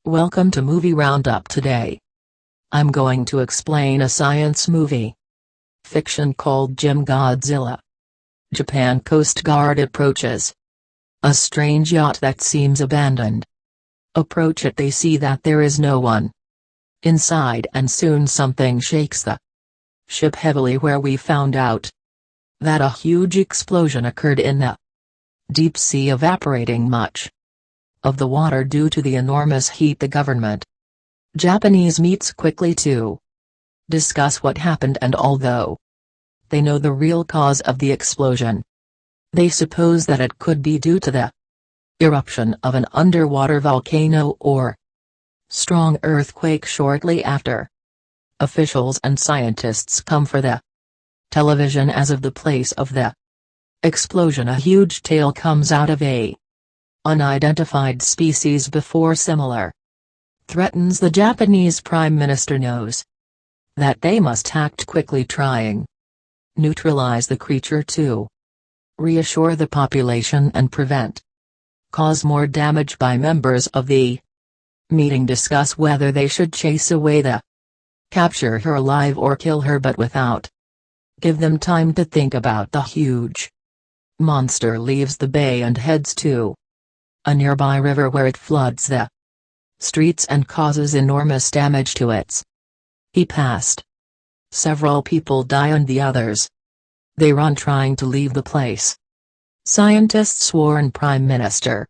Welcome to Movie Roundup today. I'm going to explain a science movie. Fiction called Godzilla. Japan Coast Guard approaches. A strange yacht that seems abandoned. Approach it, they see that there is no one inside, and soon something shakes the ship heavily, where we found out that a huge explosion occurred in the deep sea, evaporating much of the water due to the enormous heat. The government Japanese meets quickly to discuss what happened, and although they know the real cause of the explosion, they suppose that it could be due to the eruption of an underwater volcano or strong earthquake shortly after. Officials and scientists come for the television as of the place of the explosion. A huge tail comes out of a unidentified species before similar threatens the Japanese Prime Minister knows that they must act quickly, trying neutralize the creature to reassure the population and prevent cause more damage by. Members of the meeting discuss whether they should chase away the capture her alive or kill her, but without give them time to think about the huge monster leaves the bay and heads to a nearby river, where it floods the streets and causes enormous damage to its past. Several people die and the others they run, trying to leave the place. Scientists warn Prime Minister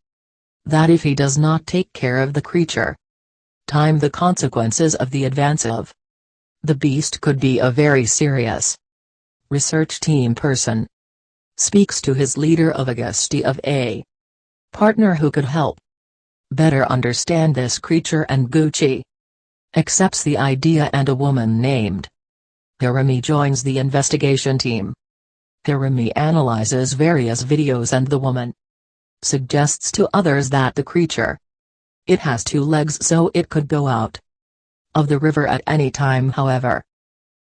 that if he does not take care of the creature, the consequences of the advance of the beast could be a very serious. Research team person speaks to his leader of Augusti of a partner who could help better understand this creature, and Gucci accepts the idea, and a woman named Hirami joins the investigation team. Hirami analyzes various videos, and the woman suggests to others that the creature it has two legs, so it could go out of the river at any time. However,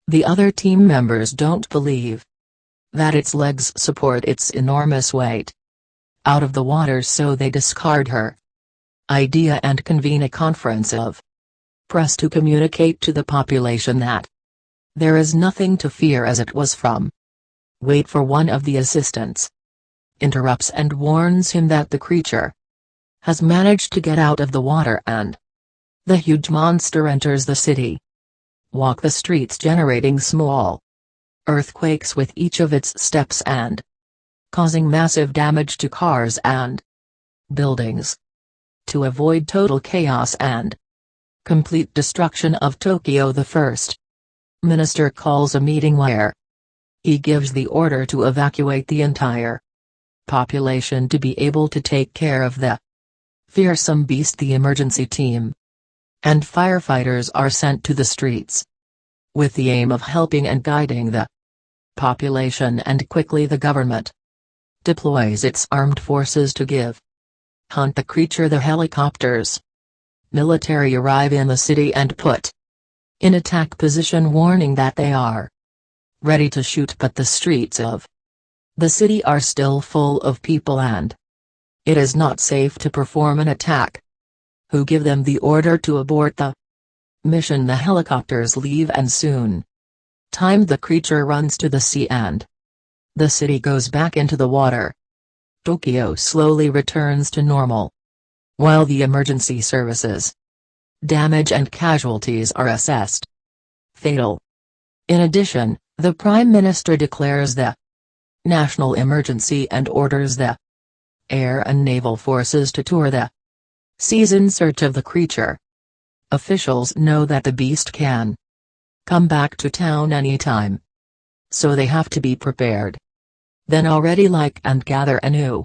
the other team members don't believe that its legs support its enormous weight out of the water, so they discard her idea and convene a conference of press to communicate to the population that there is nothing to fear, as it was from wait for one of the assistants interrupts and warns him that the creature has managed to get out of the water, and the huge monster enters the city. Walk the streets, generating small earthquakes with each of its steps and causing massive damage to cars and buildings. To avoid total chaos and complete destruction of Tokyo, the First Minister calls a meeting where he gives the order to evacuate the entire population to be able to take care of the fearsome beast. The emergency team and firefighters are sent to the streets with the aim of helping and guiding the population, and quickly the government deploys its armed forces to hunt the creature. The helicopters military arrive in the city and put in attack position, warning that they are ready to shoot, but the streets of the city are still full of people and it is not safe to perform an attack. Who give them the order to abort the mission. The helicopters leave, and soon the creature runs to the sea and the city goes back into the water. Tokyo slowly returns to normal, while the emergency services damage and casualties are assessed fatal. In addition, the Prime Minister declares the national emergency and orders the air and naval forces to tour the seas in search of the creature. Officials know that the beast can come back to town anytime, so they have to be prepared. Then already and gather a new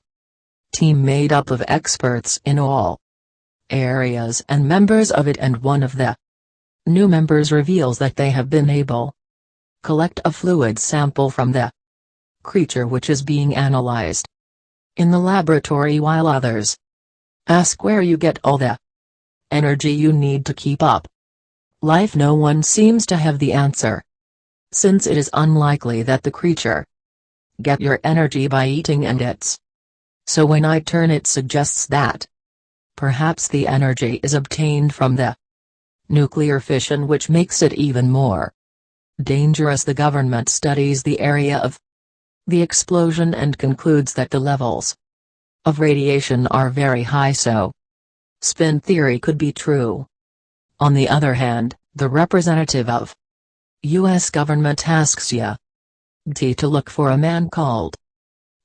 team made up of experts in all areas and members of it, and one of the new members reveals that they have been able collect a fluid sample from the creature, which is being analyzed in the laboratory, while others ask where you get all the energy you need to keep up life. No one seems to have the answer, since it is unlikely that the creature get your energy by eating, and it's so when I turn it suggests that Perhaps the energy is obtained from the nuclear fission, which makes it even more dangerous. The government studies the area of the explosion and concludes that the levels of radiation are very high, so spin theory could be true. On the other hand, the representative of U.S. government asks ya to look for a man called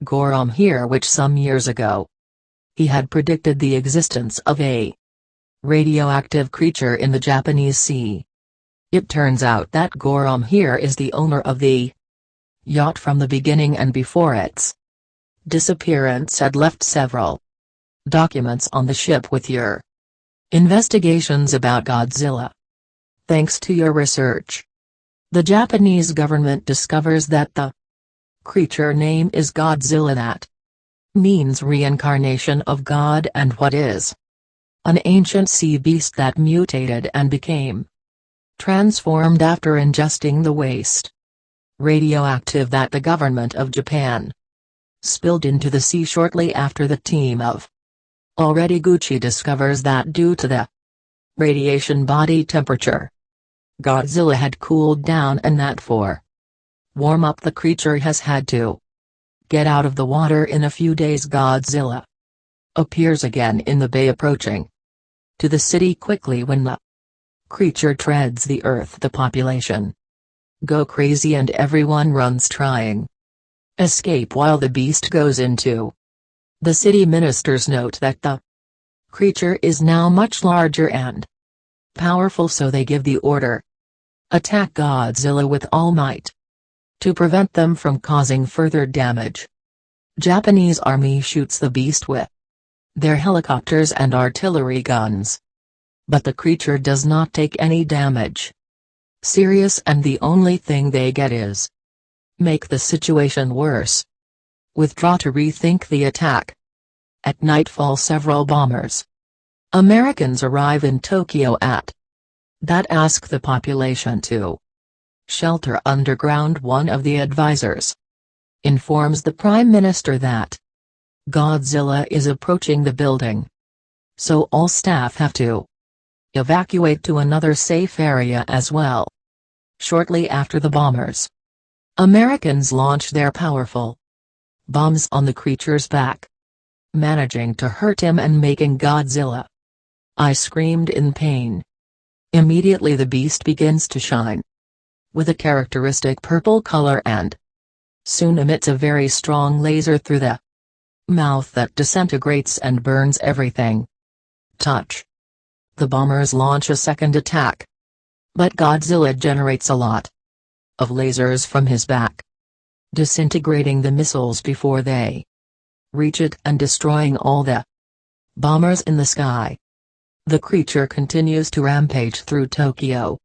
Goram here, which some years ago he had predicted the existence of a radioactive creature in the Japanese sea. It turns out that Goram here is the owner of the yacht from the beginning, and before its disappearance had left several documents on the ship with your investigations about Godzilla. Thanks to your research, the Japanese government discovers that the creature name is Godzilla. That means reincarnation of God, and what is an ancient sea beast that mutated and became transformed after ingesting the waste radioactive that the government of Japan spilled into the sea shortly after. The team of Gucci discovers that due to the radiation body temperature, Godzilla had cooled down, and that for warm up the creature has had to get out of the water in a few days. Godzilla appears again in the bay, approaching to the city quickly. When the creature treads the earth, the population go crazy and everyone runs trying escape while the beast goes into the city. Ministers note that the creature is now much larger and powerful, so they give the order, attack Godzilla with all might, to prevent them from causing further damage. Japanese army shoots the beast with their helicopters and artillery guns, but the creature does not take any damage. Serious, and the only thing they get is make the situation worse. Withdraw to rethink the attack. At nightfall, several bombers Americans arrive in Tokyo at that ask the population to shelter underground. One of the advisors informs the Prime Minister that Godzilla is approaching the building, so all staff have to evacuate to another safe area as well. Shortly after the bombers, Americans launch their powerful bombs on the creature's back, managing to hurt him and making Godzilla I screamed in pain. Immediately the beast begins to shine with a characteristic purple color and soon emits a very strong laser through the mouth that disintegrates and burns everything. Touch. The bombers launch a second attack, but Godzilla generates a lot of lasers from his back, disintegrating the missiles before they reach it and destroying all the bombers in the sky. The creature continues to rampage through Tokyo,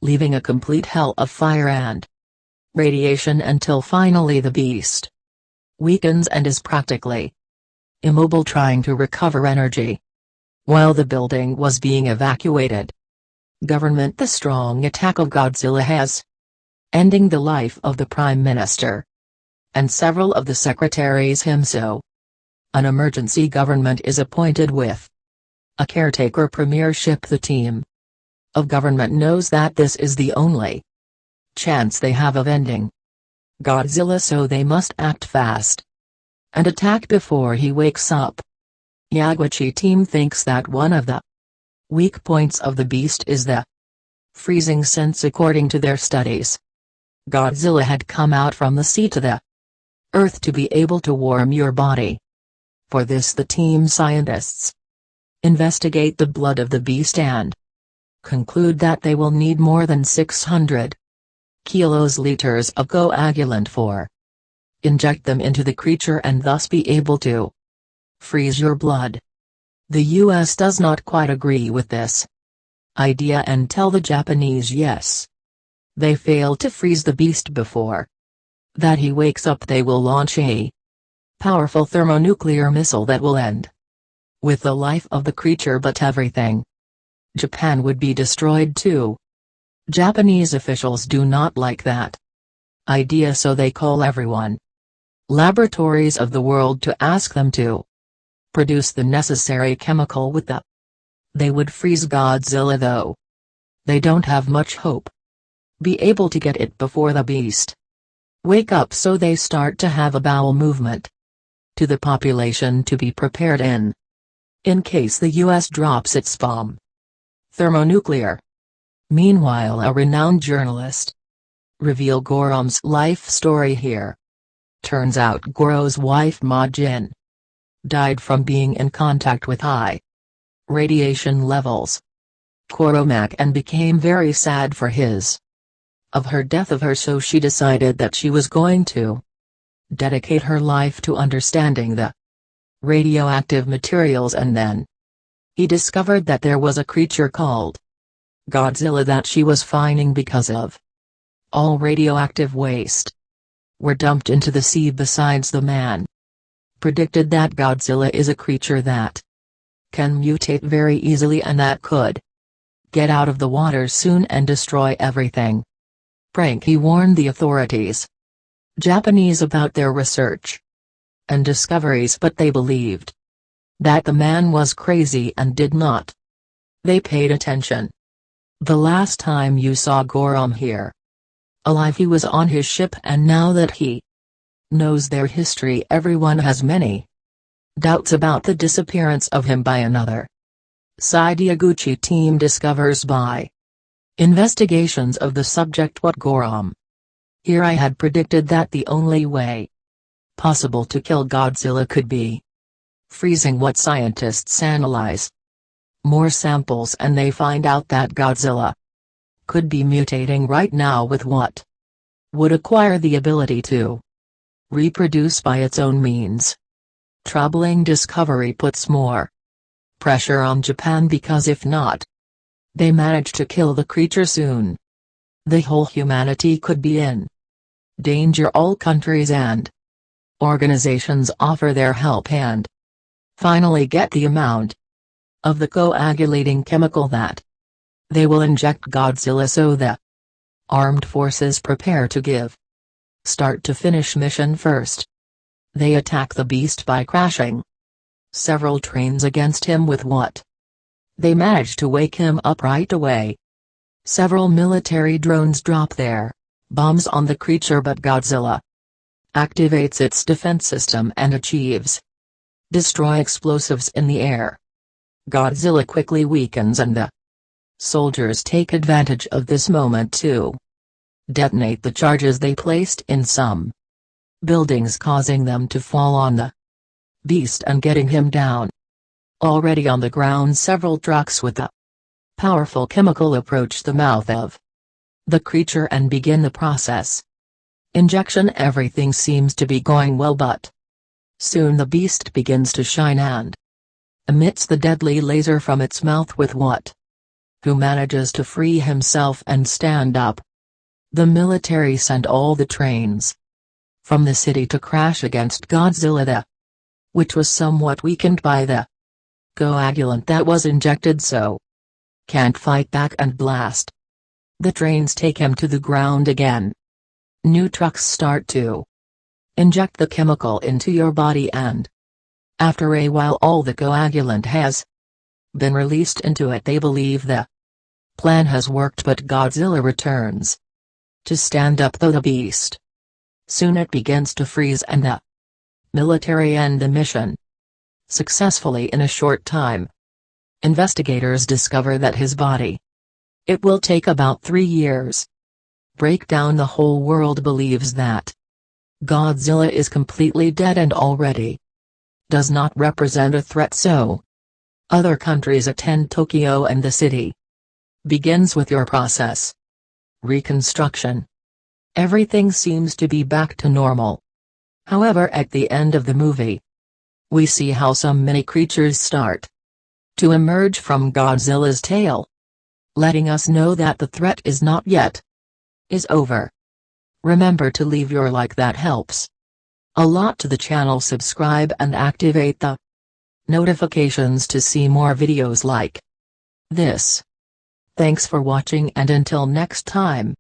leaving a complete hell of fire and radiation until finally the beast weakens and is practically immobile, trying to recover energy. While the building was being evacuated, government the strong attack of Godzilla has ending the life of the Prime Minister and several of the secretaries him, so an emergency government is appointed with a caretaker premiership. The team of government knows that this is the only chance they have of ending Godzilla, so they must act fast and attack before he wakes up. Yaguchi team thinks that one of the weak points of the beast is the freezing sense. According to their studies, Godzilla had come out from the sea to the earth to be able to warm your body. For this the team scientists investigate the blood of the beast and conclude that they will need more than 600 kiloliters of coagulant for inject them into the creature and thus be able to freeze your blood. The US does not quite agree with this idea and tell the Japanese yes. They fail to freeze the beast before that he wakes up. They will launch a powerful thermonuclear missile that will end with the life of the creature, but everything Japan would be destroyed too. Japanese officials do not like that idea, so they call everyone laboratories of the world to ask them to produce the necessary chemical with the. They would freeze Godzilla though. They don't have much hope. Be able to get it before the beast wake up, so they start to have a bowel movement to the population to be prepared in case the US drops its bomb. Thermonuclear. Meanwhile, a renowned journalist reveal Gorom's life story here. Turns out Goro's wife Ma Jin died from being in contact with high radiation levels. Goromak and became very sad for her death, so she decided that she was going to dedicate her life to understanding the radioactive materials, and then he discovered that there was a creature called Godzilla that she was finding because of all radioactive waste were dumped into the sea. Besides, the man predicted that Godzilla is a creature that can mutate very easily and that could get out of the water soon and destroy everything. He warned the authorities Japanese about their research and discoveries, but they believed that the man was crazy and did not. They paid attention. The last time you saw Gorom here alive, he was on his ship, and now that he knows their history, everyone has many doubts about the disappearance of him by another side. Yaguchi team discovers by investigations of the subject what Gorom. Here I had predicted that the only way possible to kill Godzilla could be freezing. What scientists analyze more samples, and they find out that Godzilla could be mutating right now with what would acquire the ability to reproduce by its own means. Troubling discovery puts more pressure on Japan, because if not, they manage to kill the creature soon, the whole humanity could be in danger. All countries and organizations offer their help and finally get the amount of the coagulating chemical that they will inject Godzilla, so the armed forces prepare to give start to finish mission first. They attack the beast by crashing several trains against him with what they manage to wake him up right away. Several military drones drop their bombs on the creature, but Godzilla activates its defense system and achieves destroy explosives in the air. Godzilla quickly weakens, and the soldiers take advantage of this moment to detonate the charges they placed in some buildings, causing them to fall on the beast and getting him down. Already on the ground, several trucks with a powerful chemical approach the mouth of the creature and begin the process. Injection. Everything seems to be going well, but soon the beast begins to shine and emits the deadly laser from its mouth with what who manages to free himself and stand up. The military send all the trains from the city to crash against Godzilla, which was somewhat weakened by the coagulant that was injected, so can't fight back and blast. The trains take him to the ground again. New trucks start to inject the chemical into your body, and after a while all the coagulant has been released into it. They believe the plan has worked, but Godzilla returns to stand up, though the beast soon it begins to freeze, and the military end the mission successfully in a short time. Investigators discover that his body, it will take about 3 years. Break down. The whole world believes that Godzilla is completely dead and already does not represent a threat, so other countries attend Tokyo, and the city begins with your process reconstruction. Everything seems to be back to normal. However, at the end of the movie, we see how some many creatures start to emerge from Godzilla's tail, letting us know that the threat is not yet is over. Remember to leave your like, that helps a lot to the channel. Subscribe and activate the notifications to see more videos like this. Thanks for watching, and until next time.